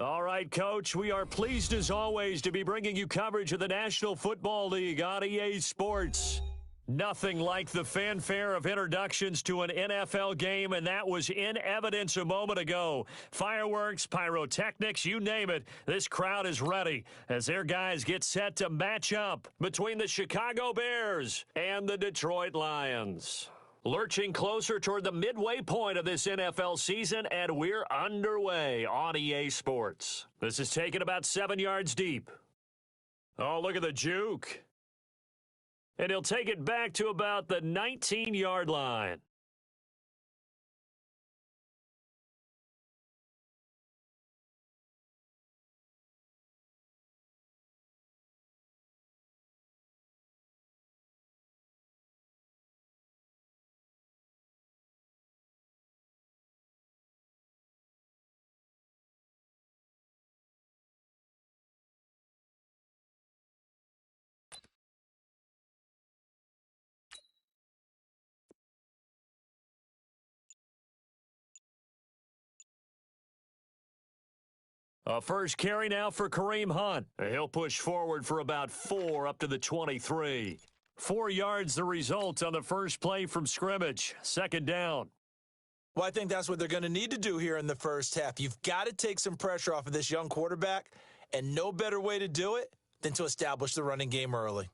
All right, Coach, we are pleased as always to be bringing you coverage of the National Football League on EA Sports. Nothing like the fanfare of introductions to an NFL game, and that was in evidence a moment ago. Fireworks, pyrotechnics, you name it, this crowd is ready as their guys get set to match up between the Chicago Bears and the Detroit Lions. Lurching closer toward the midway point of this NFL season, and we're underway on EA Sports. This is taken about 7 yards deep. Oh, look at the juke. And he'll take it back to about the 19-yard line. A first carry now for Kareem Hunt. He'll push forward for about 4 up to the 23. 4 yards the result on the first play from scrimmage. Second down. Well, I think that's what they're going to need to do here in the first half. You've got to take some pressure off of this young quarterback, and no better way to do it than to establish the running game early.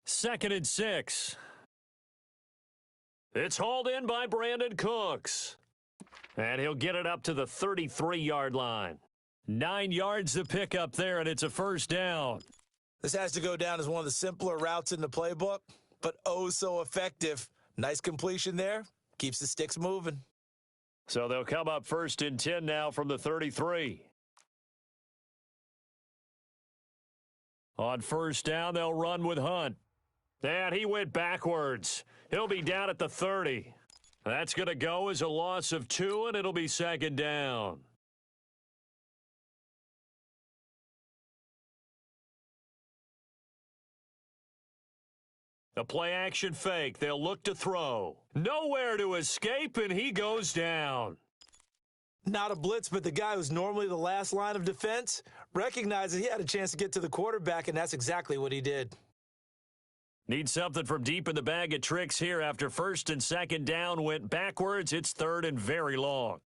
Second and 6. It's hauled in by Brandon Cooks. And he'll get it up to the 33-yard line. 9 yards to pick up there, and it's a first down. This has to go down as one of the simpler routes in the playbook, but oh so effective. Nice completion there. Keeps the sticks moving. So they'll come up first and 10 now from the 33. On first down, they'll run with Hunt. And he went backwards. He'll be down at the 30. That's going to go as a loss of 2, and it'll be second down. A play-action fake. They'll look to throw. Nowhere to escape, and he goes down. Not a blitz, but the guy who's normally the last line of defense recognizes he had a chance to get to the quarterback, and that's exactly what he did. Need something from deep in the bag of tricks here after first and second down went backwards. It's third and very long.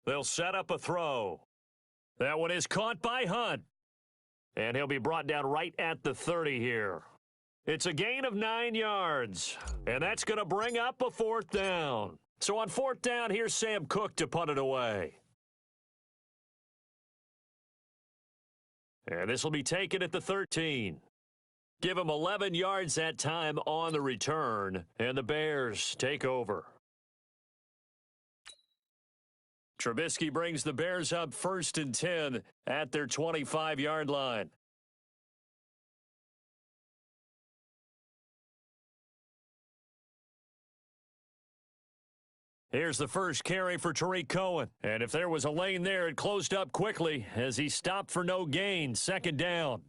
They'll set up a throw. That one is caught by Hunt. And he'll be brought down right at the 30 here. It's a gain of 9 yards. And that's going to bring up a fourth down. So on fourth down, here's Sam Cook to punt it away. And this will be taken at the 13. Give him 11 yards that time on the return, and the Bears take over. Trubisky brings the Bears up first and 10 at their 25-yard line. Here's the first carry for Tariq Cohen. And if there was a lane there, it closed up quickly as he stopped for no gain. Second down.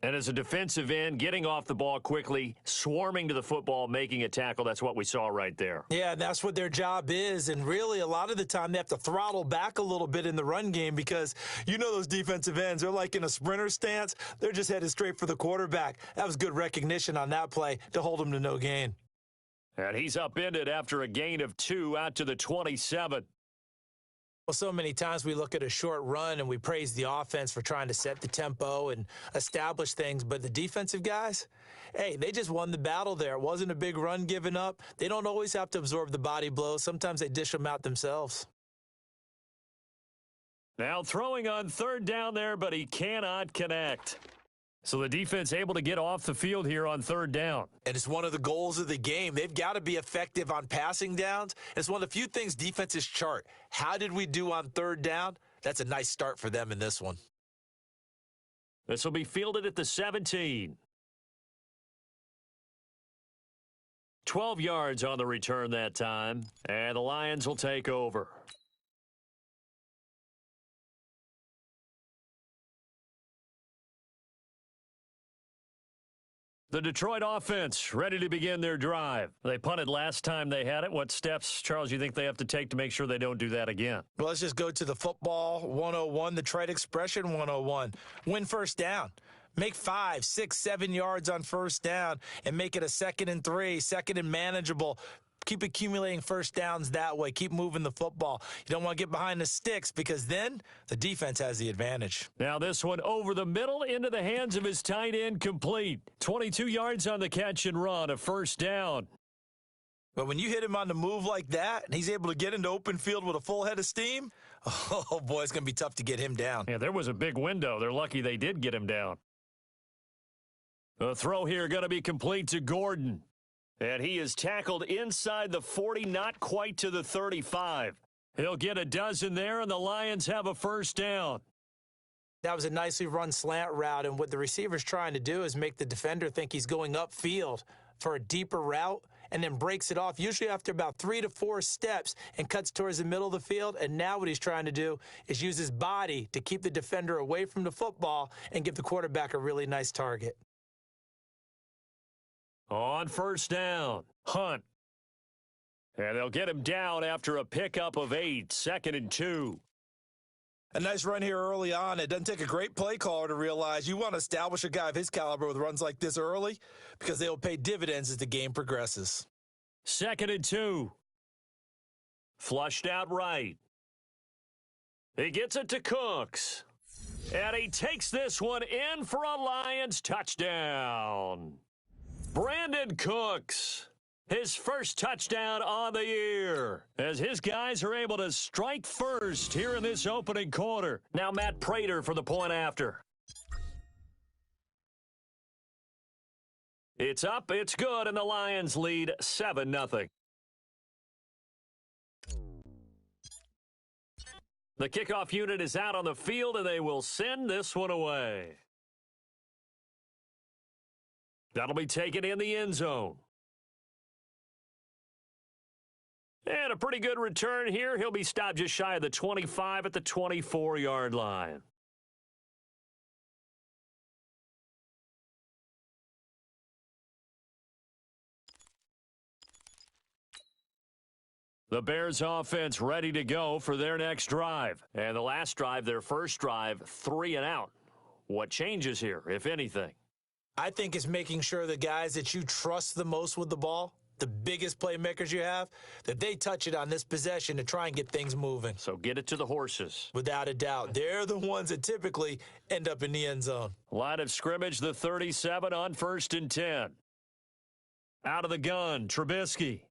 And as a defensive end, getting off the ball quickly, swarming to the football, making a tackle, that's what we saw right there. Yeah, that's what their job is. And really, a lot of the time, they have to throttle back a little bit in the run game because you know those defensive ends, they're like in a sprinter stance. They're just headed straight for the quarterback. That was good recognition on that play to hold him to no gain. And he's upended after a gain of 2 out to the 27. Well, so many times we look at a short run and we praise the offense for trying to set the tempo and establish things, but the defensive guys, hey, they just won the battle there. It wasn't a big run given up. They don't always have to absorb the body blows. Sometimes they dish them out themselves. Now throwing on third down there, but he cannot connect. So the defense able to get off the field here on third down. And it's one of the goals of the game. They've got to be effective on passing downs. It's one of the few things defenses chart. How did we do on third down? That's a nice start for them in this one. This will be fielded at the 17. 12 yards on the return that time. And the Lions will take over. The Detroit offense ready to begin their drive. They punted last time they had it. What steps, Charles, you think they have to take to make sure they don't do that again? Well, let's just go to the football 101, the trade expression 101. Win first down. Make 5, 6, 7 yards on first down and make it a 2nd and 3, 2nd and manageable. Keep accumulating first downs that way. Keep moving the football. You don't want to get behind the sticks because then the defense has the advantage. Now this one over the middle into the hands of his tight end, complete. 22 yards on the catch and run, a first down. But when you hit him on the move like that and he's able to get into open field with a full head of steam, oh boy, it's going to be tough to get him down. Yeah, there was a big window. They're lucky they did get him down. The throw here going to be complete to Gordon. And he is tackled inside the 40, not quite to the 35. He'll get a dozen there, and the Lions have a first down. That was a nicely run slant route, and what the receiver's trying to do is make the defender think he's going upfield for a deeper route and then breaks it off, usually after about 3 to 4 steps, and cuts towards the middle of the field. And now what he's trying to do is use his body to keep the defender away from the football and give the quarterback a really nice target. On first down, Hunt. And they'll get him down after a pickup of 8, 2nd and 2. A nice run here early on. It doesn't take a great play caller to realize you want to establish a guy of his caliber with runs like this early because they will pay dividends as the game progresses. 2nd and 2. Flushed out right. He gets it to Cooks. And he takes this one in for a Lions touchdown. Brandon Cooks, his first touchdown on the year, as his guys are able to strike first here in this opening quarter. Now Matt Prater for the point after. It's up, it's good, and the Lions lead 7-0. The kickoff unit is out on the field, and they will send this one away. That'll be taken in the end zone. And a pretty good return here. He'll be stopped just shy of the 25 at the 24-yard line. The Bears offense ready to go for their next drive. And the last drive, their first drive, 3 and out. What changes here, if anything? I think it's making sure the guys that you trust the most with the ball, the biggest playmakers you have, that they touch it on this possession to try and get things moving. So get it to the horses. Without a doubt. They're the ones that typically end up in the end zone. Line of scrimmage, the 37 on 1st and 10. Out of the gun, Trubisky.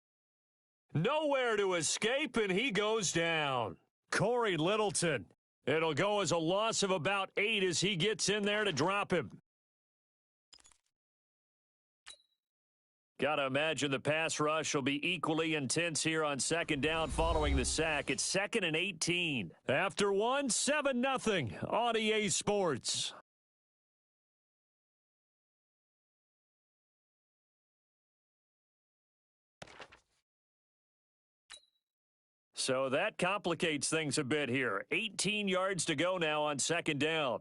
Nowhere to escape, and he goes down. Corey Littleton. It'll go as a loss of about 8 as he gets in there to drop him. Got to imagine the pass rush will be equally intense here on 2nd down following the sack. It's 2nd and 18. After 1, 7-0 on EA Sports. So that complicates things a bit here. 18 yards to go now on 2nd down.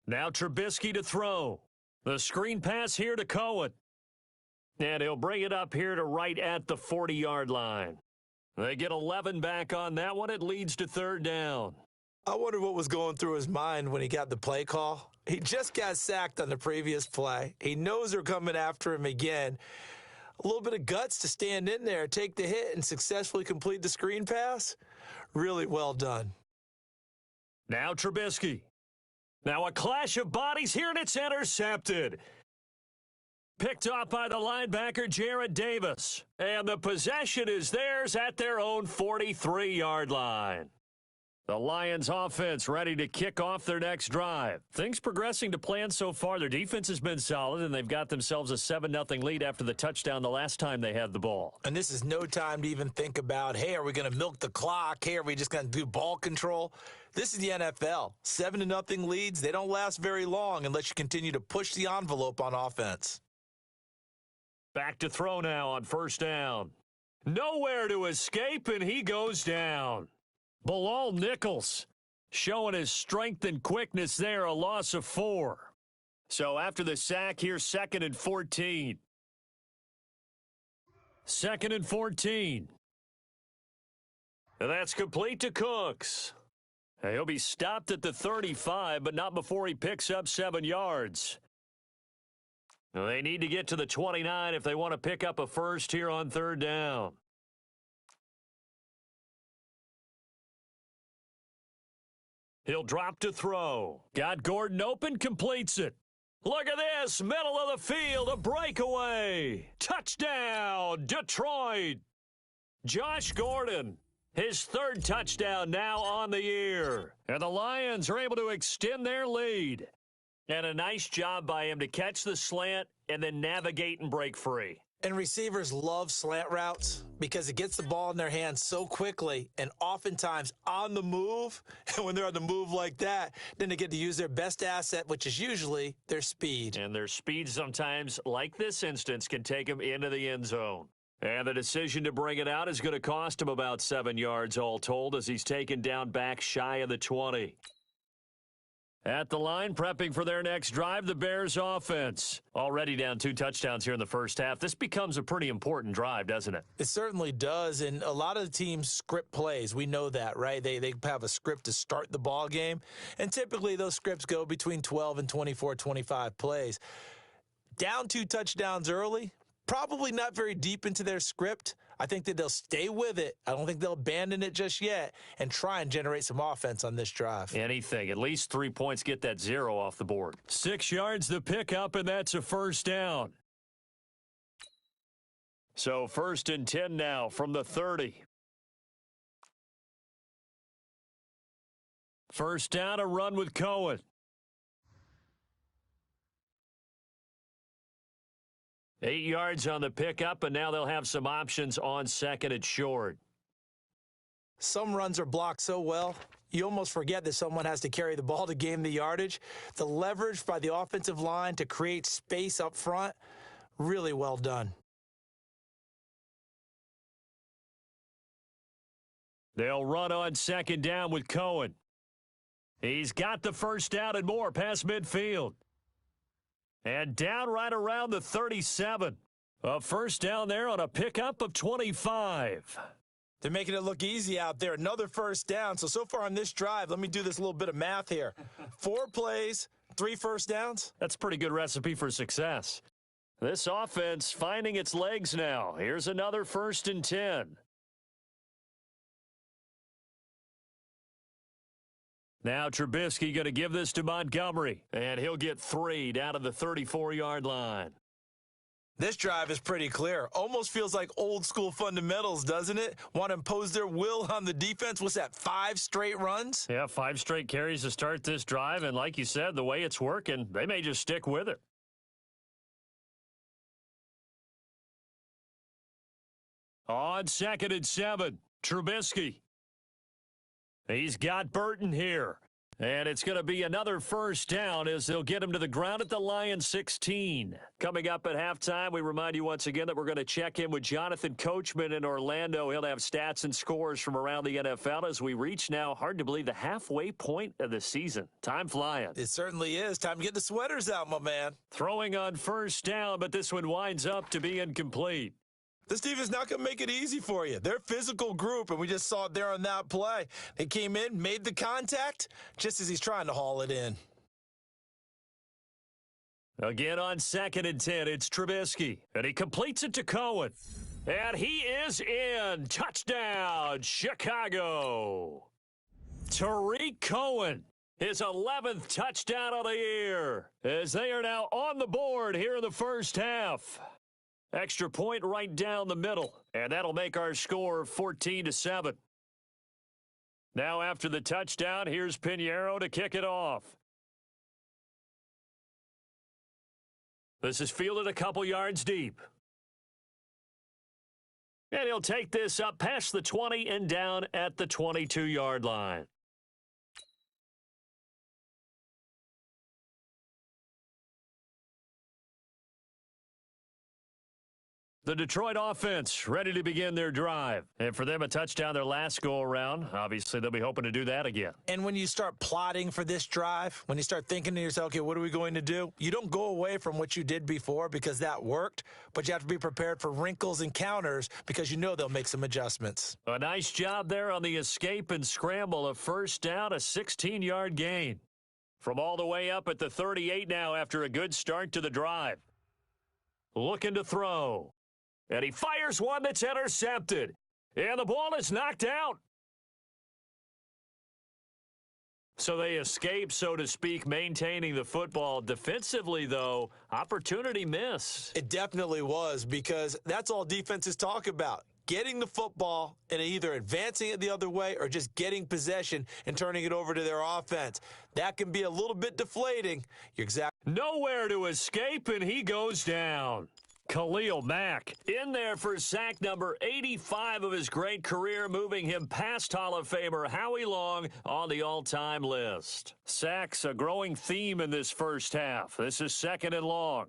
Now Trubisky to throw. The screen pass here to Cohen. And he'll bring it up here to right at the 40-yard line. They get 11 back on that one. It leads to 3rd down. I wonder what was going through his mind when he got the play call. He just got sacked on the previous play. He knows they're coming after him again. A little bit of guts to stand in there, take the hit, and successfully complete the screen pass. Really well done. Now Trubisky. Now a clash of bodies here, and it's intercepted. Picked off by the linebacker, Jared Davis. And the possession is theirs at their own 43-yard line. The Lions offense ready to kick off their next drive. Things progressing to plan so far. Their defense has been solid, and they've got themselves a 7-0 lead after the touchdown the last time they had the ball. And this is no time to even think about, hey, are we going to milk the clock? Hey, are we just going to do ball control? This is the NFL. 7-0 leads, they don't last very long unless you continue to push the envelope on offense. Back to throw now on 1st down. Nowhere to escape, and he goes down. Bilal Nichols showing his strength and quickness there, a loss of 4. So after the sack, here's 2nd and 14. 2nd and 14. And that's complete to Cooks. He'll be stopped at the 35, but not before he picks up 7 yards. They need to get to the 29 if they want to pick up a first here on 3rd down. He'll drop to throw. Got Gordon open, completes it. Look at this, middle of the field, a breakaway. Touchdown, Detroit. Josh Gordon, his 3rd touchdown now on the year. And the Lions are able to extend their lead. And a nice job by him to catch the slant and then navigate and break free. And receivers love slant routes because it gets the ball in their hands so quickly and oftentimes on the move. And when they're on the move like that, then they get to use their best asset, which is usually their speed. And their speed sometimes, like this instance, can take them into the end zone. And the decision to bring it out is going to cost him about 7 yards all told as he's taken down back shy of the 20. At the line, prepping for their next drive, the Bears offense. Already down 2 touchdowns here in the first half. This becomes a pretty important drive, doesn't it? It certainly does, and a lot of the teams script plays. We know that, right? They have a script to start the ball game, and typically those scripts go between 12 and 24, 25 plays. Down 2 touchdowns early, probably not very deep into their script. I think that they'll stay with it. I don't think they'll abandon it just yet and try and generate some offense on this drive. Anything. At least 3 points, get that 0 off the board. 6 yards the pickup, and that's a first down. So 1st and 10 now from the 30. First down, a run with Cohen. 8 yards on the pickup, and now they'll have some options on 2nd and short. Some runs are blocked so well, you almost forget that someone has to carry the ball to gain the yardage. The leverage by the offensive line to create space up front, really well done. They'll run on 2nd down with Cohen. He's got the first down and more past midfield. And down right around the 37. A first down there on a pickup of 25. They're making it look easy out there. Another first down. So far on this drive, let me do this little bit of math here. 4 plays, 3 first downs. That's a pretty good recipe for success. This offense finding its legs now. Here's another 1st and 10. Now Trubisky going to give this to Montgomery, and he'll get 3 down to the 34-yard line. This drive is pretty clear. Almost feels like old school fundamentals, doesn't it? Want to impose their will on the defense. What's that, 5 straight runs? Yeah, 5 straight carries to start this drive, and like you said, the way it's working, they may just stick with it. On 2nd and 7, Trubisky. He's got Burton here. And it's going to be another first down as they'll get him to the ground at the Lions 16. Coming up at halftime, we remind you once again that we're going to check in with Jonathan Coachman in Orlando. He'll have stats and scores from around the NFL as we reach now, hard to believe, the halfway point of the season. Time flying. It certainly is. Time to get the sweaters out, my man. Throwing on first down, but this one winds up to be incomplete. This team is not going to make it easy for you. They're a physical group, and we just saw it there on that play. They came in, made the contact, just as he's trying to haul it in. Again on 2nd and 10, it's Trubisky, and he completes it to Cohen. And he is in. Touchdown, Chicago. Tariq Cohen, his 11th touchdown of the year, as they are now on the board here in the first half. Extra point right down the middle, and that'll make our score 14-7. Now after the touchdown, here's Pinheiro to kick it off. This is fielded a couple yards deep. And he'll take this up past the 20 and down at the 22-yard line. The Detroit offense ready to begin their drive. And for them, a touchdown their last go-around. Obviously, they'll be hoping to do that again. And when you start plotting for this drive, when you start thinking to yourself, okay, what are we going to do? You don't go away from what you did before because that worked, but you have to be prepared for wrinkles and counters because you know they'll make some adjustments. A nice job there on the escape and scramble. A first down, a 16-yard gain. From all the way up at the 38 now after a good start to the drive. Looking to throw. And he fires one that's intercepted. And the ball is knocked out. So they escape, so to speak, maintaining the football. Defensively, though, opportunity missed. It definitely was because that's all defenses talk about. Getting the football and either advancing it the other way or just getting possession and turning it over to their offense. That can be a little bit deflating. You're exactly nowhere to escape, and he goes down. Khalil Mack in there for sack number 85 of his great career, moving him past Hall of Famer Howie Long on the all-time list. Sacks a growing theme in this first half. This is 2nd and long.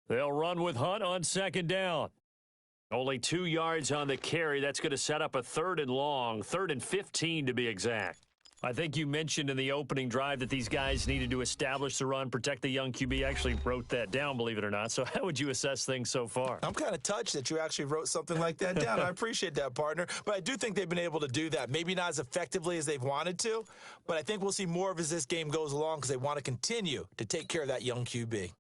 They'll run with Hunt on 2nd down. Only 2 yards on the carry. That's going to set up a 3rd and long, 3rd and 15 to be exact. I think you mentioned in the opening drive that these guys needed to establish the run, protect the young QB. I actually wrote that down, believe it or not. So how would you assess things so far? I'm kind of touched that you actually wrote something like that down. I appreciate that, partner. But I do think they've been able to do that. Maybe not as effectively as they've wanted to, but I think we'll see more of as this game goes along because they want to continue to take care of that young QB.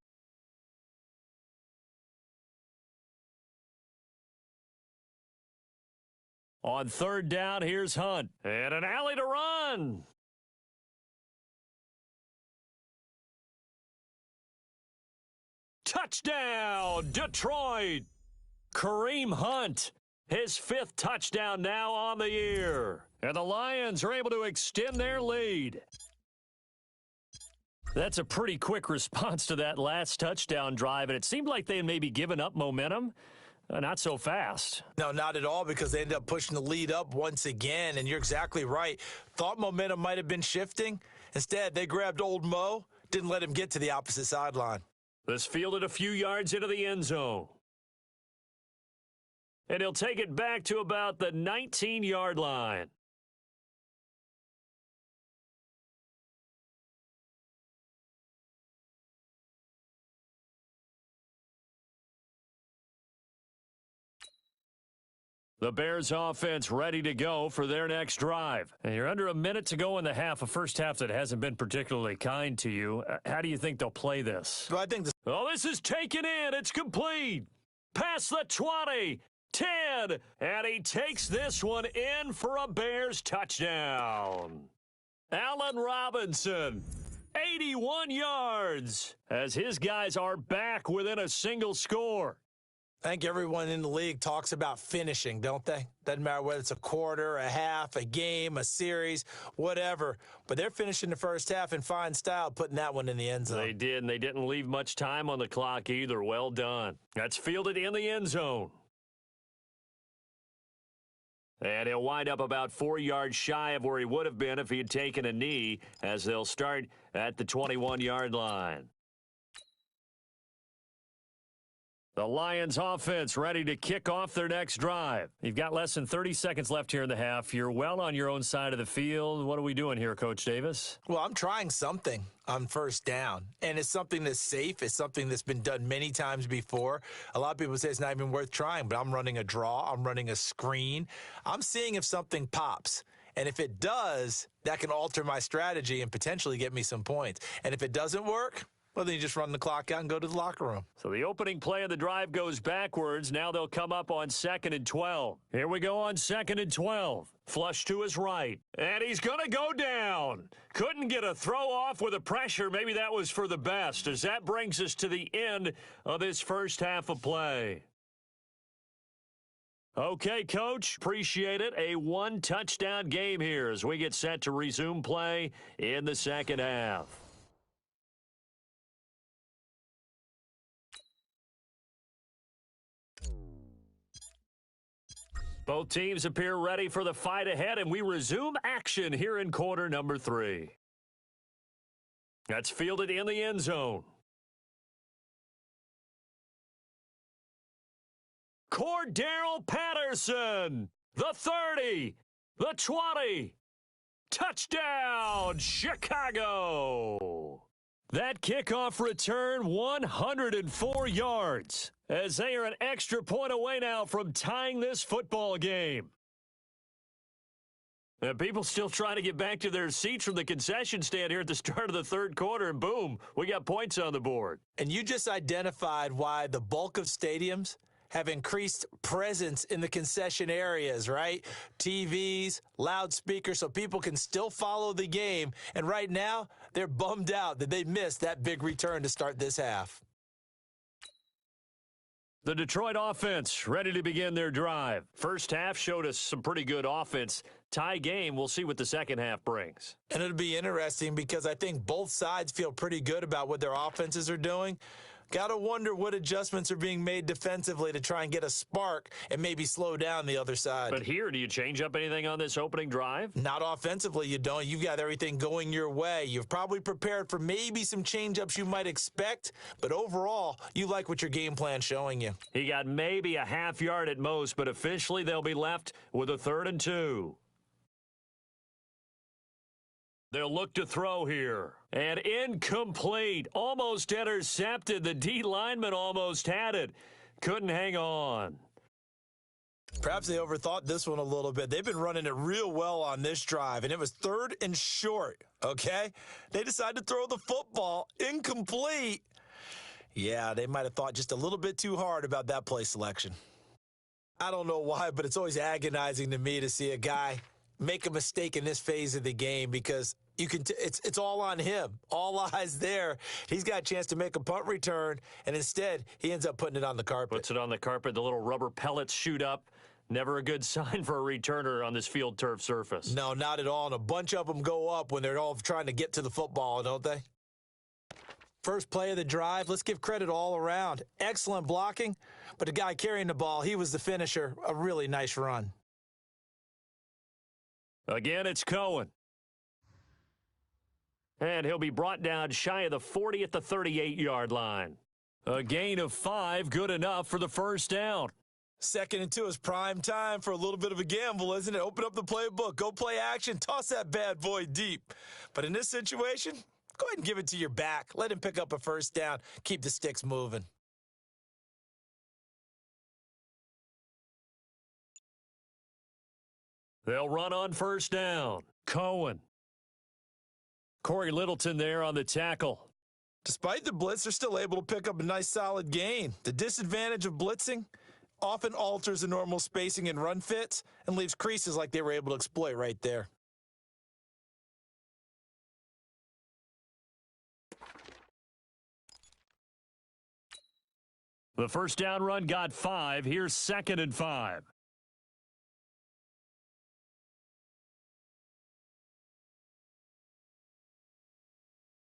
On 3rd down, here's Hunt. And an alley to run. Touchdown, Detroit. Kareem Hunt, his 5th touchdown now on the year. And the Lions are able to extend their lead. That's a pretty quick response to that last touchdown drive, and it seemed like they had maybe given up momentum. Not so fast. No, not at all, because they ended up pushing the lead up once again, and you're exactly right. Thought momentum might have been shifting. Instead, they grabbed old Mo, didn't let him get to the opposite sideline. This fielded a few yards into the end zone. And he'll take it back to about the 19-yard line. The Bears offense ready to go for their next drive. And you're under a minute to go in the half, a first half that hasn't been particularly kind to you. How do you think they'll play this? Well, I think this is taken in. It's complete. Past the 20, 10, and he takes this one in for a Bears touchdown. Allen Robinson, 81 yards, as his guys are back within a single score. I think everyone in the league talks about finishing, don't they? Doesn't matter whether it's a quarter, a half, a game, a series, whatever. But they're finishing the first half in fine style, putting that one in the end zone. They did, and they didn't leave much time on the clock either. Well done. That's fielded in the end zone. And he'll wind up about 4 yards shy of where he would have been if he had taken a knee, as they'll start at the 21-yard line. The Lions offense ready to kick off their next drive. You've got less than 30 seconds left here in the half. You're well on your own side of the field. What are we doing here, Coach Davis? Well, I'm trying something on first down, and it's something that's safe. It's something that's been done many times before. A lot of people say it's not even worth trying, but I'm running a draw. I'm running a screen. I'm seeing if something pops. And if it does, that can alter my strategy and potentially get me some points. And if it doesn't work, well, then you just run the clock out and go to the locker room. So the opening play of the drive goes backwards. Now they'll come up on 2nd and 12. Here we go on 2nd and 12. Flush to his right. And he's going to go down. Couldn't get a throw off with the pressure. Maybe that was for the best, as that brings us to the end of this first half of play. Okay, Coach, appreciate it. A one-touchdown game here as we get set to resume play in the second half. Both teams appear ready for the fight ahead, and we resume action here in quarter number 3. That's fielded in the end zone. Cordero Patterson, the 30, the 20. Touchdown, Chicago! That kickoff return, 104 yards, as they are an extra point away now from tying this football game. And people still trying to get back to their seats from the concession stand here at the start of the third quarter, and boom, we got points on the board. And you just identified why the bulk of stadiums have increased presence in the concession areas, right? TVs, loudspeakers, so people can still follow the game. And right now, they're bummed out that they missed that big return to start this half. The Detroit offense ready to begin their drive. First half showed us some pretty good offense. Tie game, we'll see what the second half brings. And it'll be interesting because I think both sides feel pretty good about what their offenses are doing. Got to wonder what adjustments are being made defensively to try and get a spark and maybe slow down the other side. But here, do you change up anything on this opening drive? Not offensively, you don't. You've got everything going your way. You've probably prepared for maybe some change-ups you might expect, but overall, you like what your game plan's showing you. He got maybe a half yard at most, but officially they'll be left with a 3rd and 2. They'll look to throw here. And incomplete. Almost intercepted. The D lineman almost had it. Couldn't hang on. Perhaps they overthought this one a little bit. They've been running it real well on this drive, and it was 3rd and short, okay? They decided to throw the football incomplete. Yeah, they might have thought just a little bit too hard about that play selection. I don't know why, but it's always agonizing to me to see a guy make a mistake in this phase of the game because you can it's all on him. All eyes there. He's got a chance to make a punt return, and instead he ends up putting it on the carpet. Puts it on the carpet. The little rubber pellets shoot up. Never a good sign for a returner on this field turf surface. No, not at all. And a bunch of them go up when they're all trying to get to the football, don't they? First play of the drive, let's give credit all around. Excellent blocking, but the guy carrying the ball, he was the finisher. A really nice run. Again, it's Cohen. And he'll be brought down shy of the 40 at the 38-yard line. A gain of 5, good enough for the first down. 2nd and 2 is prime time for a little bit of a gamble, isn't it? Open up the playbook, go play action, toss that bad boy deep. But in this situation, go ahead and give it to your back. Let him pick up a first down. Keep the sticks moving. They'll run on first down. Cohen. Corey Littleton there on the tackle. Despite the blitz, they're still able to pick up a nice solid gain. The disadvantage of blitzing often alters the normal spacing and run fits and leaves creases like they were able to exploit right there. The first down run got 5. Here's 2nd and 5.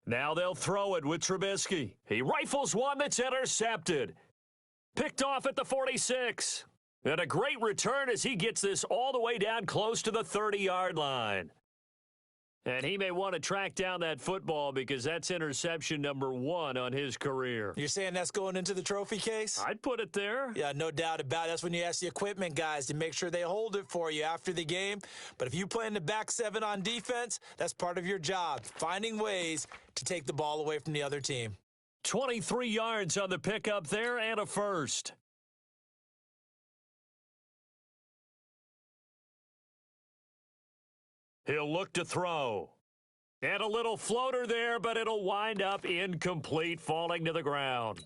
Now they'll throw it with Trubisky. He rifles one that's intercepted. Picked off at the 46. And a great return as he gets this all the way down close to the 30-yard line. And he may want to track down that football because that's interception number 1 on his career. You're saying that's going into the trophy case? I'd put it there. Yeah, no doubt about it. That's when you ask the equipment guys to make sure they hold it for you after the game. But if you play in the back 7 on defense, that's part of your job, finding ways to take the ball away from the other team. 23 yards on the pickup there and a first. He'll look to throw. And a little floater there, but it'll wind up incomplete, falling to the ground.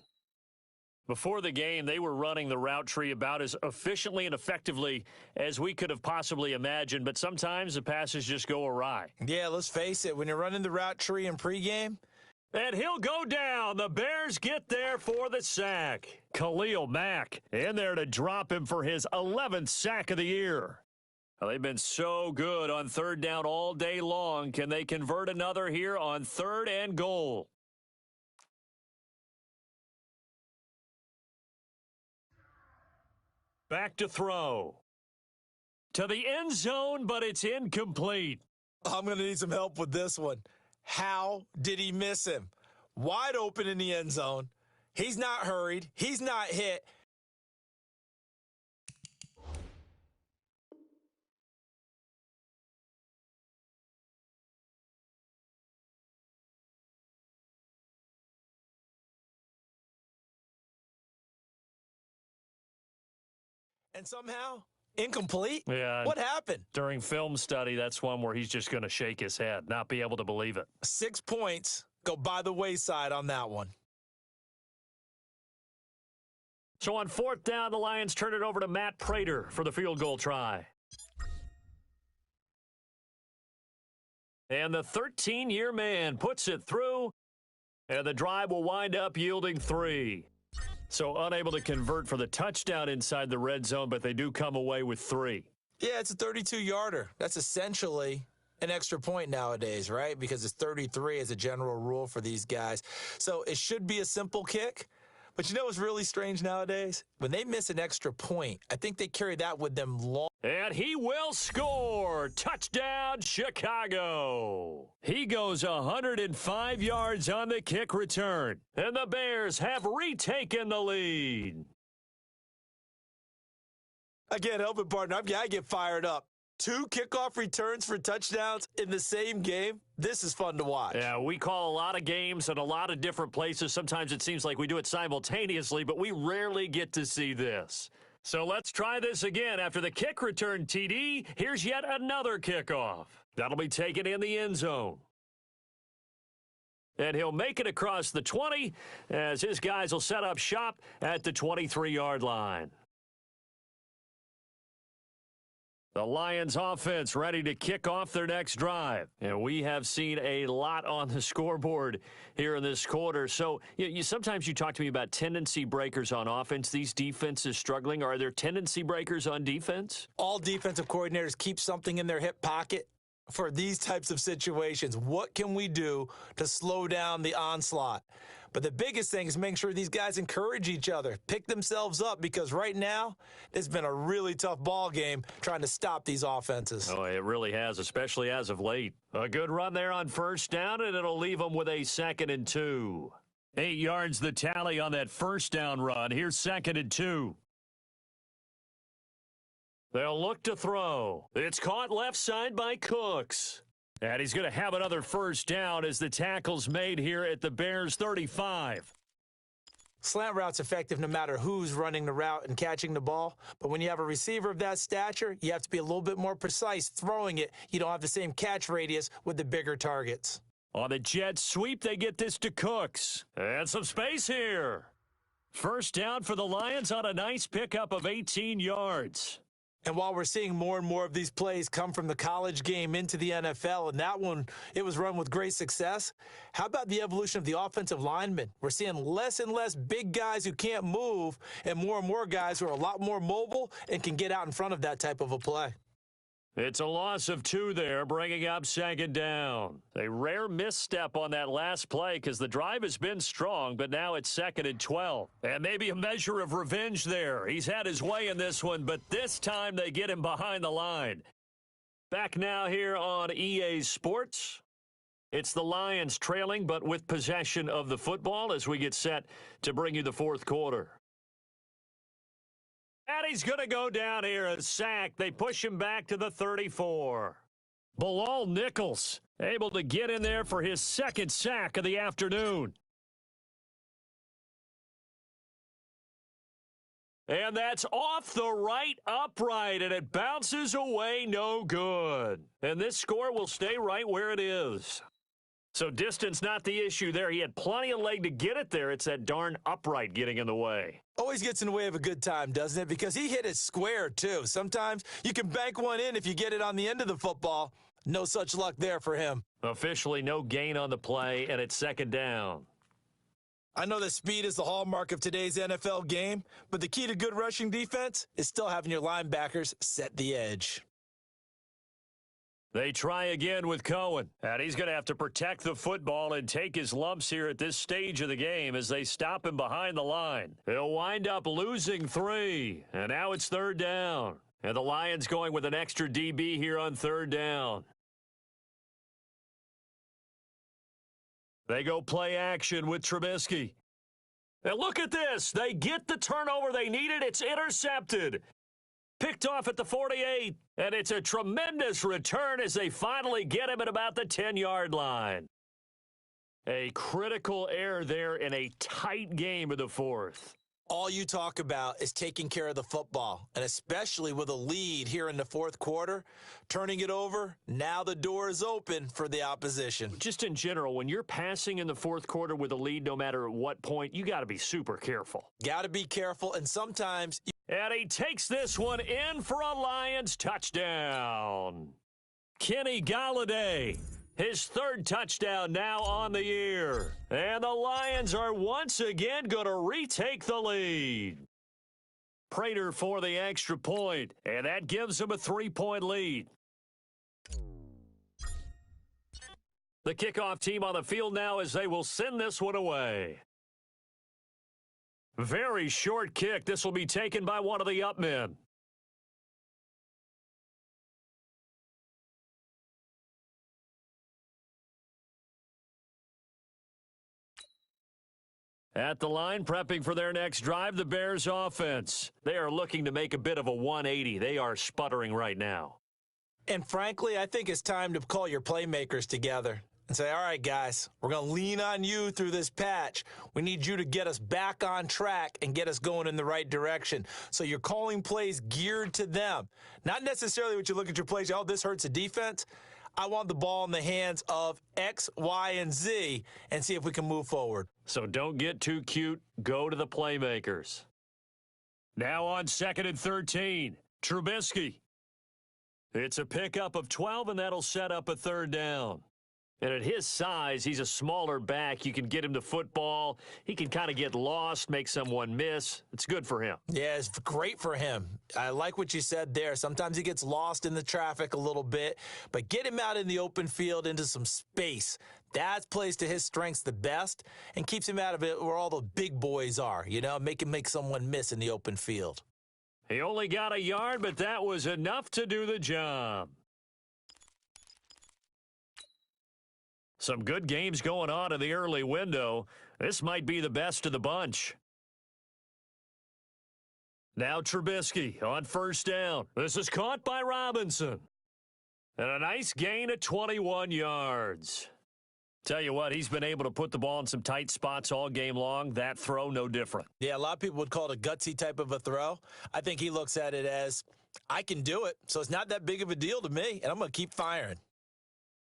Before the game, they were running the route tree about as efficiently and effectively as we could have possibly imagined, but sometimes the passes just go awry. Yeah, let's face it, when you're running the route tree in pregame. And he'll go down. The Bears get there for the sack. Khalil Mack in there to drop him for his 11th sack of the year. Well, they've been so good on 3rd down all day long. Can they convert another here on 3rd and goal? Back to throw. to the end zone, but it's incomplete. I'm going to need some help with this one. How did he miss him? Wide open in the end zone. He's not hurried. He's not hit. And somehow, incomplete? Yeah. What happened? During film study, that's one where he's just going to shake his head, not be able to believe it. 6 points go by the wayside on that one. So on 4th down, the Lions turn it over to Matt Prater for the field goal try. And the 13-year man puts it through, and the drive will wind up yielding 3. So unable to convert for the touchdown inside the red zone, but they do come away with 3. Yeah, it's a 32-yarder. That's essentially an extra point nowadays, right? Because it's 33 as a general rule for these guys. So it should be a simple kick. But you know what's really strange nowadays? When they miss an extra point, I think they carry that with them long. And he will score. Touchdown, Chicago. He goes 105 yards on the kick return. And the Bears have retaken the lead. I can't help it, partner. I get fired up. 2 kickoff returns for touchdowns in the same game. This is fun to watch. Yeah, we call a lot of games in a lot of different places. Sometimes it seems like we do it simultaneously, but we rarely get to see this. So let's try this again. After the kick return, TD, here's yet another kickoff. That'll be taken in the end zone. And he'll make it across the 20 as his guys will set up shop at the 23-yard line. The Lions offense ready to kick off their next drive. And we have seen a lot on the scoreboard here in this quarter. So sometimes you talk to me about tendency breakers on offense. These defenses struggling. Are there tendency breakers on defense? All defensive coordinators keep something in their hip pocket for these types of situations. What can we do to slow down the onslaught? But the biggest thing is making sure these guys encourage each other, pick themselves up, because right now it's been a really tough ball game trying to stop these offenses. Oh, it really has, especially as of late. A good run there on 1st down, and it'll leave them with a 2nd and 2. 8 yards the tally on that 1st down run. Here's 2nd and 2. They'll look to throw. It's caught left side by Cooks. And he's going to have another 1st down as the tackle's made here at the Bears 35. Slant route's effective no matter who's running the route and catching the ball. But when you have a receiver of that stature, you have to be a little bit more precise throwing it. You don't have the same catch radius with the bigger targets. On the jet sweep, they get this to Cooks. And some space here. 1st down for the Lions on a nice pickup of 18 yards. And while we're seeing more and more of these plays come from the college game into the NFL, and that one, it was run with great success, how about the evolution of the offensive linemen? We're seeing less and less big guys who can't move and more guys who are a lot more mobile and can get out in front of that type of a play. It's a loss of 2 there, bringing up 2nd down. A rare misstep on that last play because the drive has been strong, but now it's 2nd and 12. And maybe a measure of revenge there. He's had his way in this one, but this time they get him behind the line. Back now here on EA Sports. It's the Lions trailing, but with possession of the football as we get set to bring you the 4th quarter. And he's going to go down here and sack. They push him back to the 34. Bilal Nichols able to get in there for his 2nd sack of the afternoon. And that's off the right upright, and it bounces away no good. And this score will stay right where it is. So distance not the issue there. He had plenty of leg to get it there. It's that darn upright getting in the way. Always gets in the way of a good time, doesn't it? Because he hit it square, too. Sometimes you can bank one in if you get it on the end of the football. No such luck there for him. Officially no gain on the play, and it's 2nd down. I know that speed is the hallmark of today's NFL game, but the key to good rushing defense is still having your linebackers set the edge. They try again with Cohen, and he's going to have to protect the football and take his lumps here at this stage of the game as they stop him behind the line. He'll wind up losing 3, and now it's 3rd down. And the Lions going with an extra DB here on third down. They go play action with Trubisky. And look at this. They get the turnover they needed. It's intercepted. Picked off at the 48. And it's a tremendous return as they finally get him at about the 10-yard line. A critical error there in a tight game of the fourth. All you talk about is taking care of the football, and especially with a lead here in the fourth quarter, turning it over, now the door is open for the opposition. Just in general, when you're passing in the fourth quarter with a lead, no matter at what point, you got to be super careful. Got to be careful, and sometimes... And he takes this one in for a Lions touchdown. Kenny Golladay. His third touchdown now on the year. And the Lions are once again going to retake the lead. Prater for the extra point, and that gives them a 3-point lead. The kickoff team on the field now as they will send this one away. Very short kick. This will be taken by one of the up men. At the line, prepping for their next drive, the Bears offense. They are looking to make a bit of a 180. They are sputtering right now. And frankly, I think it's time to call your playmakers together and say, all right, guys, we're going to lean on you through this patch. We need you to get us back on track and get us going in the right direction. So you're calling plays geared to them. Not necessarily what you look at your plays, oh, this hurts the defense. I want the ball in the hands of X, Y, and Z and see if we can move forward. So don't get too cute. Go to the playmakers. Now on 2nd and 13, Trubisky. It's a pickup of 12, and that'll set up a third down. And at his size, he's a smaller back. You can get him the football. He can kind of get lost, make someone miss. It's good for him. Yeah, it's great for him. I like what you said there. Sometimes he gets lost in the traffic a little bit, but get him out in the open field into some space. That plays to his strengths the best and keeps him out of it where all the big boys are, you know, make him make someone miss in the open field. He only got a yard, but that was enough to do the job. Some good games going on in the early window. This might be the best of the bunch. Now Trubisky on first down. This is caught by Robinson. And a nice gain of 21 yards. Tell you what, he's been able to put the ball in some tight spots all game long. That throw, no different. Yeah, a lot of people would call it a gutsy type of a throw. I think he looks at it as, I can do it, so it's not that big of a deal to me, and I'm going to keep firing.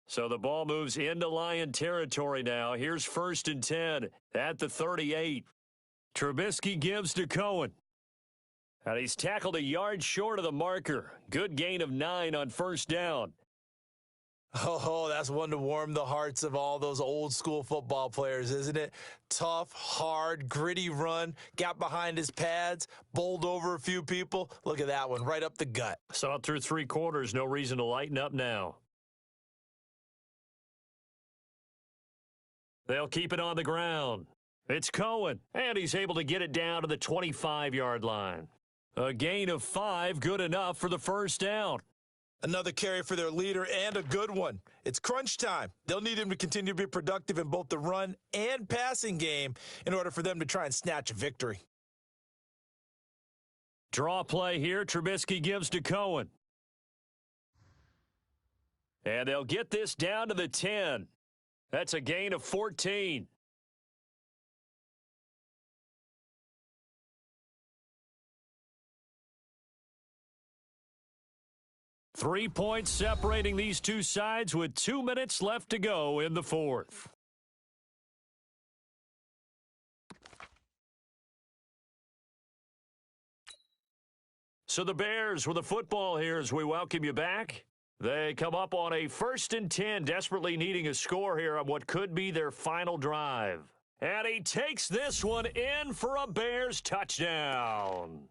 So the ball moves into Lion territory now. Here's 1st and 10 at the 38. Trubisky gives to Cohen. And he's tackled a yard short of the marker. Good gain of 9 on first down. Oh, that's one to warm the hearts of all those old school football players, isn't it? Tough, hard, gritty run, got behind his pads, bowled over a few people. Look at that one, right up the gut. Saw it through 3 quarters, no reason to lighten up now. They'll keep it on the ground. It's Cohen, and he's able to get it down to the 25-yard line. A gain of 5, good enough for the first down. Another carry for their leader and a good one. It's crunch time. They'll need him to continue to be productive in both the run and passing game in order for them to try and snatch a victory. Draw play here. Trubisky gives to Cohen. And they'll get this down to the 10. That's a gain of 14. Three points separating these two sides with 2 minutes left to go in the fourth. So the Bears with the football here as we welcome you back. They come up on a 1st and 10, desperately needing a score here on what could be their final drive. And he takes this one in for a Bears touchdown.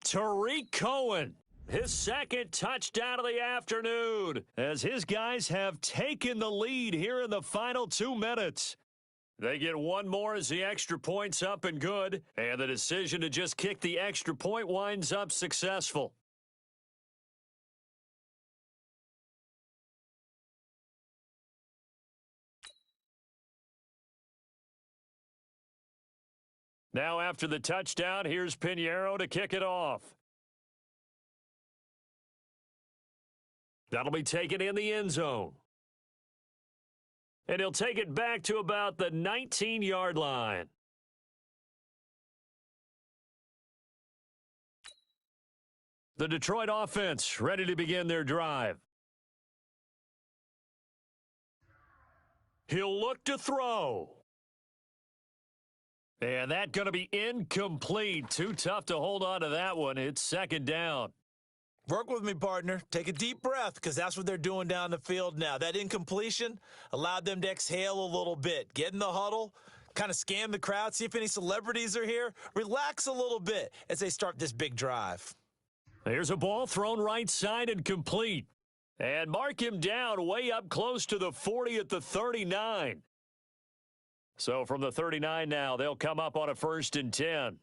Tariq Cohen, his second touchdown of the afternoon, as his guys have taken the lead here in the final 2 minutes. They get one more as the extra point's up and good, and the decision to just kick the extra point winds up successful. Now after the touchdown, here's Pinheiro to kick it off. That'll be taken in the end zone. And he'll take it back to about the 19-yard line. The Detroit offense ready to begin their drive. He'll look to throw. And that's going to be incomplete. Too tough to hold on to that one. It's second down. Work with me, partner. Take a deep breath, because that's what they're doing down the field now. That incompletion allowed them to exhale a little bit. Get in the huddle, kind of scan the crowd, see if any celebrities are here. Relax a little bit as they start this big drive. There's a ball thrown right side and complete. And mark him down way up close to the 40 at the 39. So from the 39 now, they'll come up on a 1st and 10.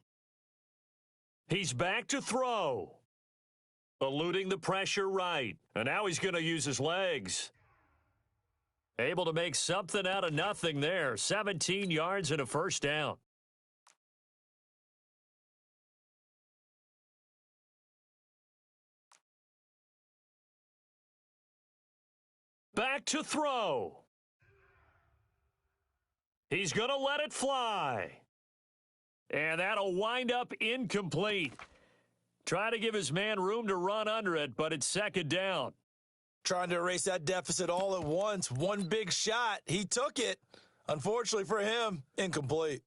He's back to throw. Eluding the pressure right. And now he's going to use his legs. Able to make something out of nothing there. 17 yards and a 1st down. Back to throw. He's going to let it fly. And that'll wind up incomplete. Try to give his man room to run under it, but it's second down. Trying to erase that deficit all at once. One big shot. He took it. Unfortunately for him, incomplete.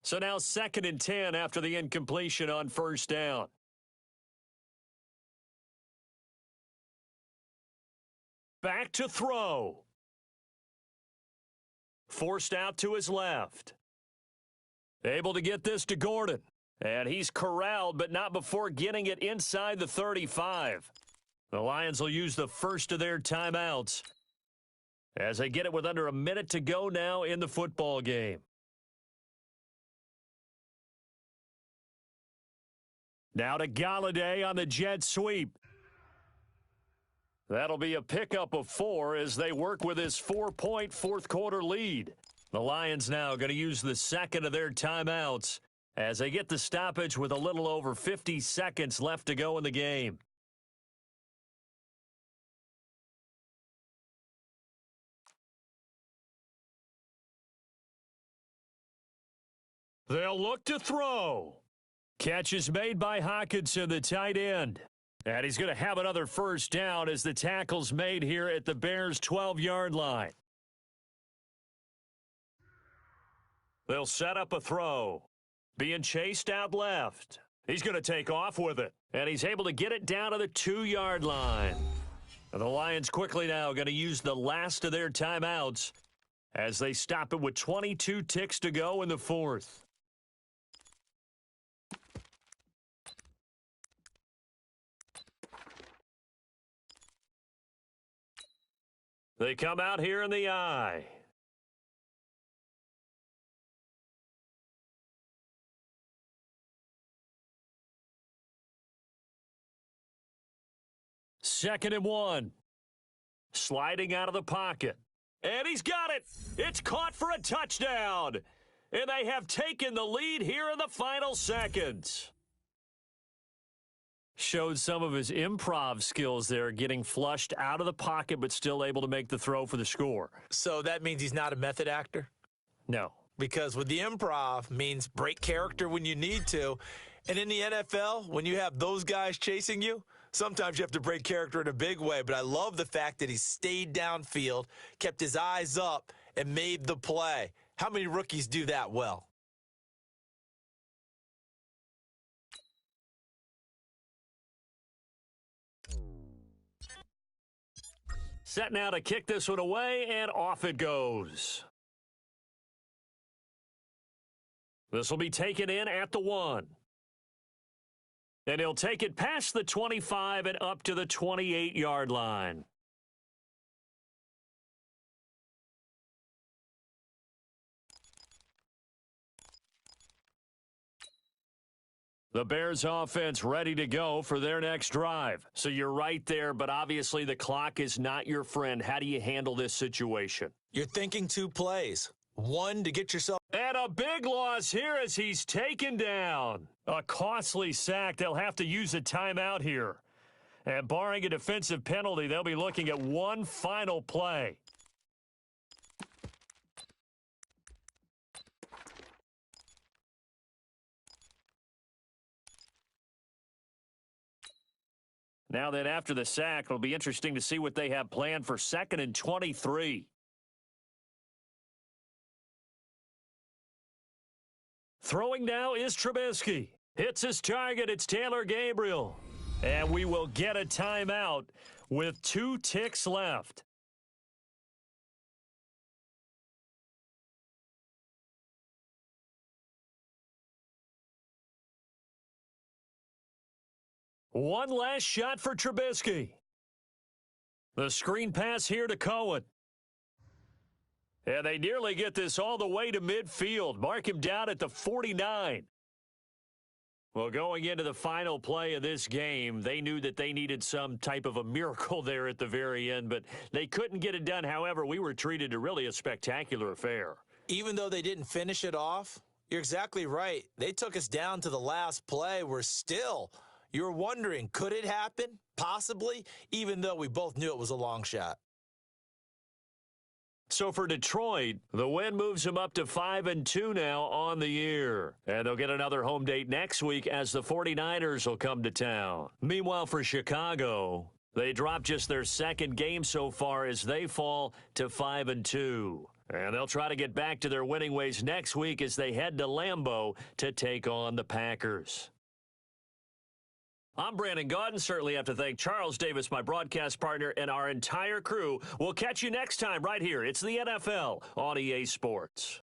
So now 2nd and 10 after the incompletion on 1st down. Back to throw. Forced out to his left. Able to get this to Gordon. And he's corralled, but not before getting it inside the 35. The Lions will use the first of their timeouts as they get it with under a minute to go now in the football game. Now to Galladay on the jet sweep. That'll be a pickup of 4 as they work with his 4-point fourth-quarter lead. The Lions now going to use the second of their timeouts as they get the stoppage with a little over 50 seconds left to go in the game. They'll look to throw. Catch is made by Hawkinson, the tight end. And he's going to have another 1st down as the tackle's made here at the Bears' 12-yard line. They'll set up a throw. Being chased out left. He's going to take off with it. And he's able to get it down to the 2-yard line. And the Lions quickly now going to use the last of their timeouts as they stop it with 22 ticks to go in the 4th. They come out here in the eye. Second and 1. Sliding out of the pocket. And he's got it. It's caught for a touchdown. And they have taken the lead here in the final seconds. Showed some of his improv skills there, getting flushed out of the pocket but still able to make the throw for the score. So that means he's not a method actor? No. Because with the improv means break character when you need to. And in the NFL, when you have those guys chasing you, sometimes you have to break character in a big way. But I love the fact that he stayed downfield, kept his eyes up, and made the play. How many rookies do that well? Set now to kick this one away, and off it goes. This will be taken in at the 1. And he'll take it past the 25 and up to the 28-yard line. The Bears offense ready to go for their next drive. So you're right there, but obviously the clock is not your friend. How do you handle this situation? You're thinking 2 plays. One to get yourself. And a big loss here as he's taken down. A costly sack. They'll have to use a timeout here. And barring a defensive penalty, they'll be looking at one final play. Now then, after the sack, it'll be interesting to see what they have planned for 2nd and 23. Throwing now is Trubisky. Hits his target. It's Taylor Gabriel. And we will get a timeout with 2 ticks left. One last shot for Trubisky. The screen pass here to Cohen. And they nearly get this all the way to midfield. Mark him down at the 49. Well, going into the final play of this game, they knew that they needed some type of a miracle there at the very end, but they couldn't get it done. However, we were treated to really a spectacular affair. Even though they didn't finish it off, you're exactly right. They took us down to the last play. You're wondering, could it happen? Possibly, even though we both knew it was a long shot. So for Detroit, the win moves them up to 5-2 now on the year. And they'll get another home date next week as the 49ers will come to town. Meanwhile, for Chicago, they drop just their 2nd game so far as they fall to 5-2. And they'll try to get back to their winning ways next week as they head to Lambeau to take on the Packers. I'm Brandon Gaudin. Certainly have to thank Charles Davis, my broadcast partner, and our entire crew. We'll catch you next time right here. It's the NFL on EA Sports.